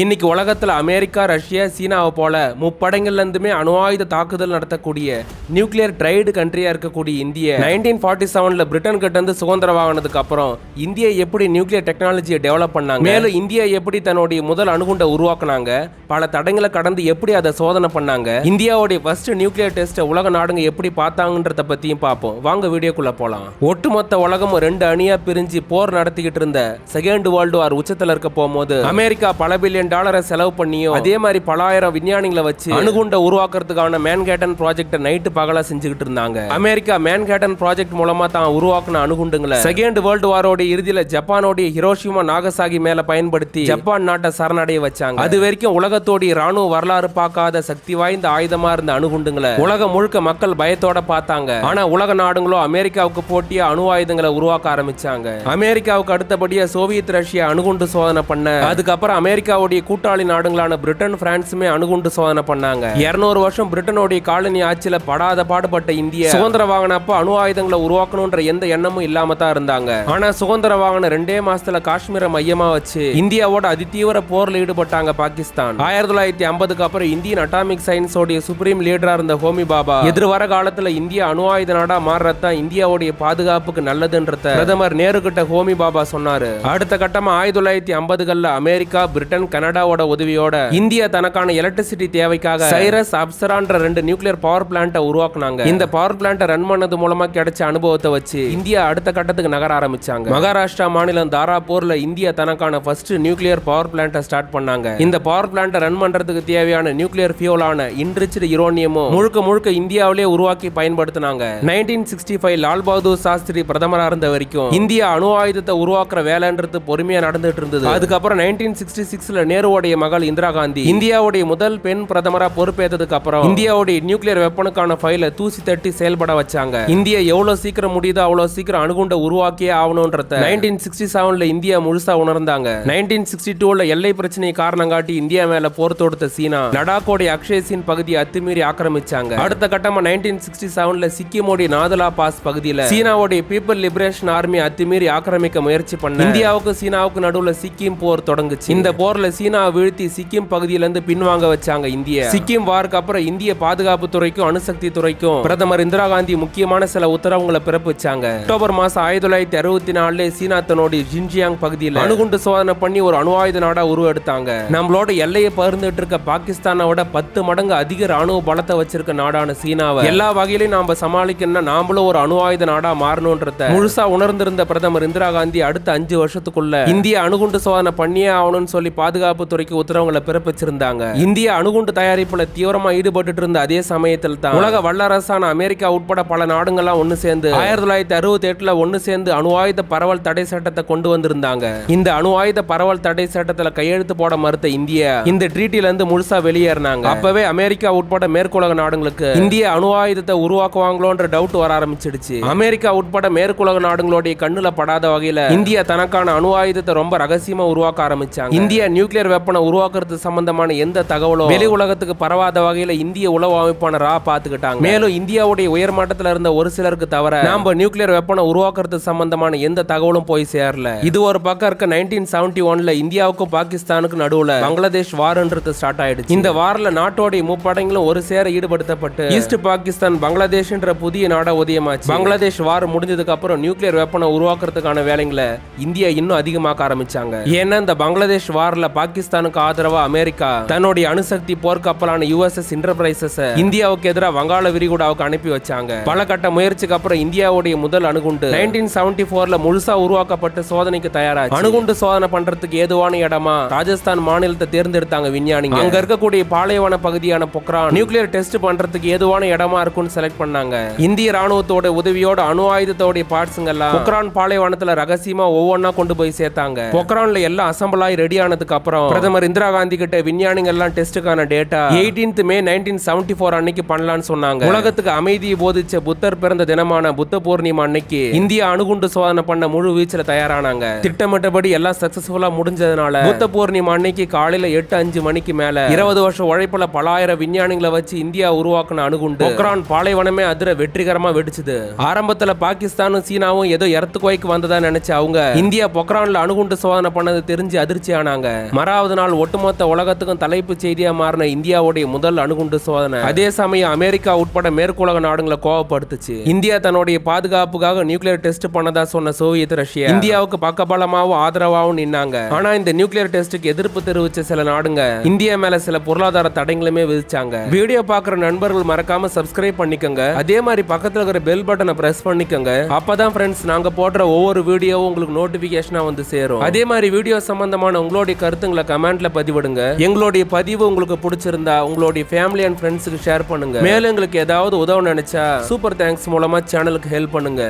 இன்னைக்கு உலகத்துல America, Russia, சீனாவை போல முப்படைகள்ல இருந்துமே அணு ஆயுத தாக்குதல் நடத்தக்கூடிய நியூக்ளியர் ட்ரைடு கண்ட்ரியா இருக்கக்கூடிய இந்தியா 1947ல பிரிட்டன் கிட்ட இருந்து சுதந்திரம் வாங்கினதுக்கு அப்புறம் இந்தியா எப்படி நியூக்ளியர் டெக்னாலஜியை டெவலப் பண்ணாங்க, மேலும் இந்தியா எப்படி தன்னுடைய முதல் அணுகுண்டை உருவாக்குனாங்க, பல தடங்களை கடந்து எப்படி அதை சோதனை பண்ணாங்க, இந்தியாவுடைய ஃபர்ஸ்ட் நியூக்ளியர் டெஸ்ட்டை உலக நாடுங்க எப்படி பார்த்தாங்கன்றத பத்தியும் பார்ப்போம். வாங்க வீடியோக்குள்ள போலாம். ஒட்டுமொத்த உலகமும் ரெண்டு அணியா பிரிஞ்சு போர் நடத்திக்கிட்டு இருந்த செகண்ட் வேர்ல்டு வார் உச்சத்துல இருக்க போகும்போது அமெரிக்கா பல பில்லியன் டாலரை செலவு பண்ணியும் அதே மாதிரி பல ஆயிரம் விஞ்ஞானிகளை வச்சு அணுகுண்டை உருவாக்குறதுக்கான மேன்ஹாட்டன் ப்ராஜெக்ட் நைட்டு பகலா செஞ்சுக்கிட்டு இருந்தாங்க. அமெரிக்கா மேன்ஹாட்டன் ப்ராஜெக்ட் மூலமா தான் உருவாக்குன அணுகுண்டுங்களை செகண்ட் வேர்ல்டு வாரோட இறுதியில ஜப்பானோட ஹிரோஷிமா நாகசாகி மேல பயன்படுத்தி ஜப்பான் நாட்டை சரணடைய வச்சாங்க. அது வரைக்கும் உலகத்தோடைய ராணுவ வரலாறு பார்க்காத சக்தி வாய்ந்த ஆயுதமா இருந்த அணுகுண்டுங்களை உலகம் முழுக்க மக்கள் பயத்தோட பார்த்தாங்க. ஆனா உலக நாடுகளோ அமெரிக்காவுக்கு போட்டியா அணு ஆயுதங்களை உருவாக்க ஆரம்பிச்சாங்க. அமெரிக்காவுக்கு அடுத்தபடியா சோவியத் ரஷ்யா அணுகுண்டு சோதனை பண்ண, அதுக்கப்புறம் அமெரிக்காவுடைய கூட்டாளி நாடுகளான பிரிட்டன், பிரான்சுமே அணுகுண்டு சோதனை பண்ணாங்க. 200 வருஷம் பிரிட்டனுடைய காலனி ஆட்சியில படாத பாடுபட்ட இந்தியா சுதந்திர வாங்கினப்ப அணு ஆயுதங்களை உருவாக்கணும்ன்ற எந்த எண்ணமும் இல்லாம தான் இருந்தாங்க. ஆனா சுதந்திர வாங்கின 2 மாசத்துல காஷ்மீரை மையமா வச்சு இந்தியாவோட அதிதீவிர போர்ல ஈடுபட்டாங்க பாகிஸ்தான். 1950க்கு அப்புறம் இந்தியன் அட்டாமிக் சயின்ஸ் உடைய சுப்ரீம் லீடரா இருந்த ஹோமி பாபா எதிர்வர காலத்துல இந்தியா அணு ஆயுத நாடா மாறுறதுதான் இந்தியாவுடைய பாதுகாப்புக்கு நல்லதுன்றத பிரதமர் நேரு கிட்ட ஹோமி பாபா சொன்னாரு. அடுத்த கட்டமா 1950கள்ல அமெரிக்கா, பிரிட்டன், கனடாவோட உதவியோட இந்தியா தனக்கான எலக்ட்ரிசிட்டி தேவைக்காக சைரஸ், அப்சரான்ற 2 நியூக்ளியர் பவர் பிளான்ட்டை உருவாக்குனாங்க. இந்த பவர் பிளான்ட்டை ரன் பண்ணது மூலமா கிடைச்ச அனுபவத்தை வச்சு இந்தியா அடுத்த கட்டத்துக்கு நகர ஆரம்பிச்சாங்க. மகாராஷ்டிரா மாநிலம் தாராப்பூர்ல இந்தியா தனக்கான ஃபர்ஸ்ட் நியூக்ளியர் பவர் பிளான்ட்டை ஸ்டார்ட் பண்ணாங்க. இந்த பவர் பிளான்ட்டை ரன் பண்றதுக்கு தேவையான நியூக்ளியர் ஃபியூலான இன்ரிச்டு யுரேனியமும் முழுக்க இந்தியாவிலே உருவாக்கி பயன்படுத்தினாங்க. 1965 லால் பகதூர் சாஸ்திரி பிரதமரா இருந்த வரைக்கும் இந்தியா அணு ஆயுதத்தை உருவாக்குற வேலைன்றது பொறுமையா நடந்துட்டு இருந்தது. அதுக்கப்புறம் 1966ல நேருவோடைய மகள் இந்திரா காந்தி இந்தியாவுடைய முதல் பெண் பிரதமரா பொறுப்பேற்றதுக்கு அப்புறம் இந்தியாவுடைய நியூக்ளியர் வெப்பனுக்கான ஃபைலை தூசி தட்டி செயல்பட வச்சாங்க. இந்தியா எவ்வளவு சீக்கிரம் முடியுதோ அவ்வளவு சீக்கிரம் அணுகுண்டை உருவாக்கியே ஆகணும்ன்றத 1967ல இந்தியா முழுசா உணர்ந்தாங்க. 1962ல எல்லை பிரச்சனையை காரணம் காட்டி இந்தியா மேல போர் தொடுத்த சீனா லடாக்கோடைய அக்ஷய்சின் பகுதியை அத்துமீறி ஆக்கிரமிச்சாங்க. அடுத்த கட்டமா 1967ல சிக்கிமோடைய நாதுலா பாஸ் பகுதியில சீனாவுடைய பீப்பிள் லிபரேஷன் ஆர்மி அத்துமீறி ஆக்கிரமிக்க முயற்சி பண்ண இந்தியாவுக்கு சீனாவுக்கு நடுவுல சிக்கிம் போர் தொடங்குச்சு. இந்த போர்ல சீனா வீழ்த்தி சிக்கிம் பகுதியிலிருந்து பின்வாங்க வச்சாங்க இந்தியா. சிக்கிம் வாருக்கு அப்புறம் இந்திய பாதுகாப்பு துறைக்கும் அணுசக்தி துறைக்கும் பிரதமர் இந்திரா காந்தி முக்கியமான சில உத்தரவுகளை பிறப்பிச்சாங்க. அக்டோபர் மாசம் 1964 சீனா தன்னுடைய ஜின்ஜியாங் பகுதியில் அணுகுண்டு சோதனை பண்ணி ஒரு அணு ஆயுத நாடா உருவெடுத்தாங்க. நம்மளோட எல்லையை பகிர்ந்துட்டு இருக்க பாகிஸ்தானோட 10 மடங்கு அதிக ராணுவ பலத்தை வச்சிருக்க நாடான சீனாவை எல்லா வகையிலும் நாம சமாளிக்கணும்னா நாமளும் ஒரு அணு ஆயுத நாடா மாறணும்ன்றத முழுசா உணர்ந்திருந்த பிரதமர் இந்திரா காந்தி அடுத்த 5 வருஷத்துக்குள்ள இந்தியா அணுகுண்டு சோதனை பண்ணியே ஆகணும்னு சொல்லி பாதுகாப்பு துறைக்கு உத்தரவுகளை பிறப்பிச்சிருந்தாங்க. இந்தியா அணுகுண்டு தயாரிப்புல தீவிரமா ஈடுபட்டு இருந்த அதே சமயத்தில் தான் உலக வல்லரசான அமெரிக்கா உட்பட பல நாடுகள்லாம் ஒன்னு சேர்ந்து 1968ல ஒன்னு சேர்ந்து அணு ஆயுத பரவல் தடை சட்டத்தை கொண்டு வந்திருந்தாங்க. இந்த அணு ஆயுத பரவல் தடை சட்டத்துல கையெழுத்து போட மறுத்த இந்தியா இந்த ட்ரீட்டில இருந்து முழுசா வெளியேறினாங்க. அப்பவே அமெரிக்கா உட்பட மேற்குலக நாடுகளுக்கு இந்தியா அணு ஆயுதத்தை உருவாக்குவாங்களோன்ற டவுட் வர ஆரம்பிச்சிடுச்சு. அமெரிக்கா உட்பட மேற்குலக நாடுகளுடைய கண்ணுல படாத வகையில இந்தியா தனக்கான அணு ஆயுதத்தை ரொம்ப ரகசியமா உருவாக்க ஆரம்பிச்சாங்க. இந்தியா நியூக்ளியர் வெப்பனை உருவாக்குறது சம்பந்தமான எந்த தகவலும் வெளி உலகத்துக்கு பரவாத வகையில இந்திய உளவு அமைப்பான ரா பாத்துக்கிட்டாங்க. மேலும் இந்தியாவுடைய உயர் மட்டத்தில் இருந்த ஒரு சிலருக்கு தவிர நாம நியூக்ளியர் வெப்பனை உருவாக்குறது சம்பந்தமான எந்த தகவலும் போய் சேரல. இது ஒரு பக்கம் இருக்க 1971ல இந்தியாவுக்கும் பாகிஸ்தானுக்கும் நடுவுல பங்களாதேஷ் வார்ன்றது ஸ்டார்ட் ஆயிடுச்சு. இந்த வார்ல நாட்டோடைய முப்படைகளும் ஒரு சேர ஈடுபடுத்தப்பட்டு ஈஸ்ட் பாகிஸ்தான் பங்களாதேஷ்ன்ற புதிய நாடா உதயமாச்சு. பங்களாதேஷ் வார் முடிஞ்சதுக்கு அப்புறம் நியூக்ளியர் வெப்பனை உருவாக்குறதுக்கான வேலைகளை இந்தியா இன்னும் அதிகமாக்க ஆரம்பிச்சாங்க. ஏன்னா இந்த பங்களாதேஷ் வார்ல பாகிஸ்தானுக்கு ஆதரவா அமெரிக்கா தன்னுடைய அணுசக்தி போர்க்கப்பலான USS என்டர்பிரைசஸ் இந்தியாவுக்கு எதிராக வங்காள விரிகுடாவுக்கு அனுப்பி வச்சாங்க. பல கட்ட முயற்சிக்கு அப்புறம் இந்தியாவுடைய முதல் அணுகுண்டு 1974ல முழுசா உருவாக்கப்பட்டு சோதனைக்கு தயாராச்சு. அணுகுண்டு சோதனை பண்றதுக்கு ஏதுவான இடமா ராஜஸ்தான் மாநிலத்தை தேர்ந்தெடுத்தாங்க விஞ்ஞானிங்க. அங்க இருக்கக்கூடிய பாலைவன பகுதியான பொக்ரான் நியூக்ளியர் டெஸ்ட் பண்றதுக்கு ஏதுவான இடமா இருக்கும்னு செலக்ட் பண்ணாங்க. இந்திய ராணுவத்தோட உதவியோட அணு ஆயுதத்தோட பார்ட்ஸ்ங்க எல்லாம் பொக்ரான் பாலைவனத்துல ரகசியமா ஒவ்வொன்னா கொண்டு போய் சேர்த்தாங்க. பொக்ரான்ல எல்லாம் அசம்பிள் ஆகி ரெடி ஆனதுக்கு அப்புறம் பிரதமர் இந்திரா காந்தி கிட்ட விஞ்ஞானிகள் எல்லாம் டெஸ்டுக்கான டேட்டா 18th மே 1974 அன்னைக்கு பண்ணலாம்னு சொன்னாங்க. உலகத்துக்கு அமைதியை போதிச்ச புத்தர் பிறந்த தினமான புத்த பூர்ணிமா அன்னைக்கு இந்தியா அணுகுண்டு சோதனை பண்ண முழு வீச்சில் தயாரானாங்க. திட்டமிட்டபடி எல்லாம் சக்சஸ்ஃபுல்லா முடிஞ்சதுனால புத்த பூர்ணிமா அன்னைக்கு காலையில 8:05 மணிக்கு மேல 20 வருஷம் உழைப்புல பல ஆயிரம் விஞ்ஞானிகளை வச்சு இந்தியா உருவாக்குன அணுகுண்டு பொக்ரான் பாலைவனமே அதிர வெற்றிகரமா வெடிச்சது. ஆரம்பத்துல பாகிஸ்தானும் சீனாவும் ஏதோ எர்த்குவைக் வந்ததா நினைச்சு அவங்க இந்தியா பொக்ரான்ல அணுகுண்டு சோதனை பண்ணது தெரிஞ்சு அதிர்ச்சி ஆனாங்க. மறாவது நாள் ஒட்டுமொத்த உலகத்துக்கும் தலைப்பு செய்தியா மாறின இந்தியாவுடைய முதல் அணுகுண்டு சோதனை. அதே சமயம் அமெரிக்கா உட்பட மேற்குலக நாடுகளை கோவப்படுத்துச்சு. இந்தியா தன்னுடைய பாதுகாப்புக்காக நியூக்ளியர் டெஸ்ட் பண்ணதா சொன்ன சோவியத் ரஷ்யா இந்தியாவுக்கு பக்கபலமாவும் ஆதரவாகவும் நின்னாங்க. ஆனா இந்த நியூக்ளியர் டெஸ்டுக்கு எதிர்ப்பு தெரிவிச்ச சில நாடுங்க இந்தியா மேல சில பொருளாதார தடைகளுமே விதிச்சாங்க. வீடியோ பாக்குற நண்பர்கள் மறக்காம சப்ஸ்கிரைப் பண்ணிக்கோங்க. அதே மாதிரி பக்கத்துல இருக்கிற பெல் பட்டனை பிரஸ் பண்ணிக்கோங்க. அப்பதான் ஃப்ரெண்ட்ஸ் நாங்க போடுற ஒவ்வொரு வீடியோவும் உங்களுக்கு நோட்டிபிகேஷனா வந்து சேரும். அதே மாதிரி வீடியோ சம்பந்தமான உங்களுடைய கருத்துங்களை கமெண்ட்ல பதிவிடுங்க. எங்களுடைய பதிவு உங்களுக்கு பிடிச்சிருந்தா உங்களுடைய ஃபேமிலி அண்ட் ஃப்ரெண்ட்ஸுக்கு ஷேர் பண்ணுங்க. மேலும் எங்களுக்கு ஏதாவது உதவ நினைச்சா சூப்பர் தேங்க்ஸ் மூலமா சேனலுக்கு ஹெல்ப் பண்ணுங்க.